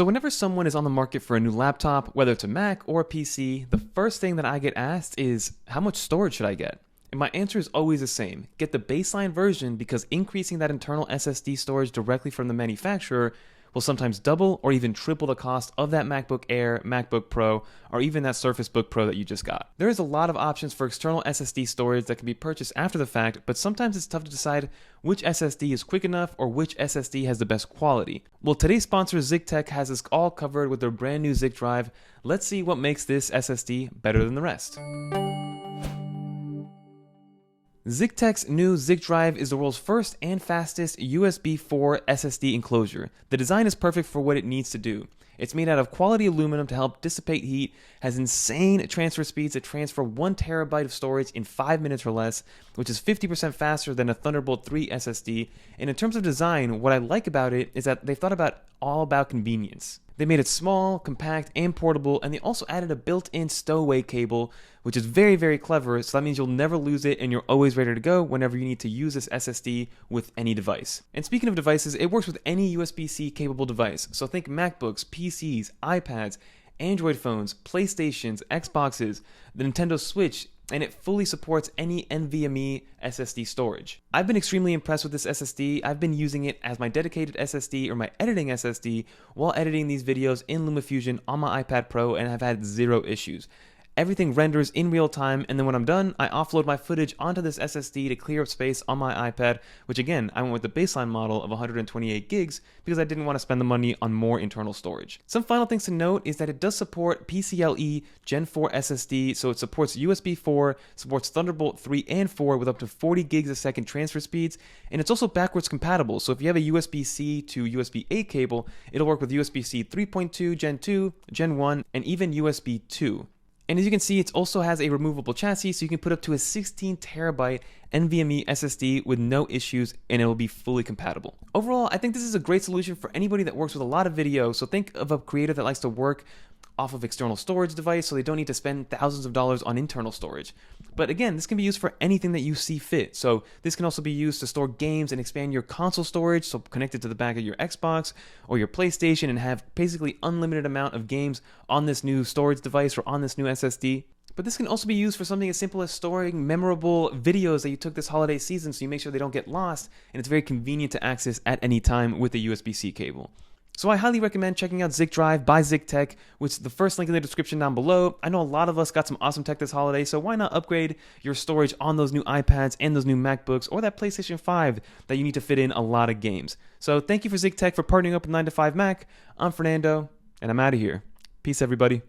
So whenever someone is on the market for a new laptop, whether it's a Mac or a PC, the first thing that I get asked is, how much storage should I get? And my answer is always the same. Get the baseline version, because increasing that internal SSD storage directly from the manufacturer will sometimes double or even triple the cost of that MacBook Air, MacBook Pro, or even that Surface Book Pro that you just got. There is a lot of options for external SSD storage that can be purchased after the fact, but sometimes it's tough to decide which SSD is quick enough or which SSD has the best quality. Well, today's sponsor Ziketech has this all covered with their brand new ZikeDrive. Let's see what makes this SSD better than the rest. Ziketech's new ZikeDrive is the world's first and fastest USB4 SSD enclosure. The design is perfect for what it needs to do. It's made out of quality aluminum to help dissipate heat, has insane transfer speeds that transfer 1 terabyte of storage in 5 minutes or less, which is 50% faster than a Thunderbolt 3 SSD. And in terms of design, what I like about it is that they've thought all about convenience. They made it small, compact, and portable, and they also added a built-in stowaway cable, which is very, very clever, so that means you'll never lose it and you're always ready to go whenever you need to use this SSD with any device. And speaking of devices, it works with any USB-C capable device, so think MacBooks, PCs, iPads, Android phones, PlayStations, Xboxes, the Nintendo Switch, and it fully supports any Nvme SSD storage. I've been extremely impressed with this SSD. I've been using it as my dedicated SSD or my editing SSD while editing these videos in LumaFusion on my iPad Pro, and I've had 0 issues. Everything renders in real time, and then when I'm done, I offload my footage onto this SSD to clear up space on my iPad, which again, I went with the baseline model of 128 gigs because I didn't want to spend the money on more internal storage. Some final things to note is that it does support PCIe Gen 4 SSD, so it supports USB4, supports Thunderbolt 3 and 4 with up to 40 gigs a second transfer speeds, and it's also backwards compatible, so if you have a USB-C to USB-A cable, it'll work with USB-C 3.2, Gen 2, Gen 1, and even USB 2. And as you can see, it also has a removable chassis, so you can put up to a 16 terabyte Nvme SSD with no issues, and it will be fully compatible. Overall, I think this is a great solution for anybody that works with a lot of video. So think of a creator that likes to work off of external storage device, so they don't need to spend thousands of dollars on internal storage. But again, this can be used for anything that you see fit. So this can also be used to store games and expand your console storage, so connect it to the back of your Xbox or your PlayStation and have basically unlimited amount of games on this new storage device or on this new SSD. But this can also be used for something as simple as storing memorable videos that you took this holiday season, so you make sure they don't get lost, and it's very convenient to access at any time with the USB-C cable. So I highly recommend checking out ZikeDrive by Ziketech, which is the first link in the description down below. I know a lot of us got some awesome tech this holiday, so why not upgrade your storage on those new iPads and those new MacBooks or that PlayStation 5 that you need to fit in a lot of games. So thank you for Ziketech for partnering up with 9to5Mac. I'm Fernando, and I'm out of here. Peace, everybody.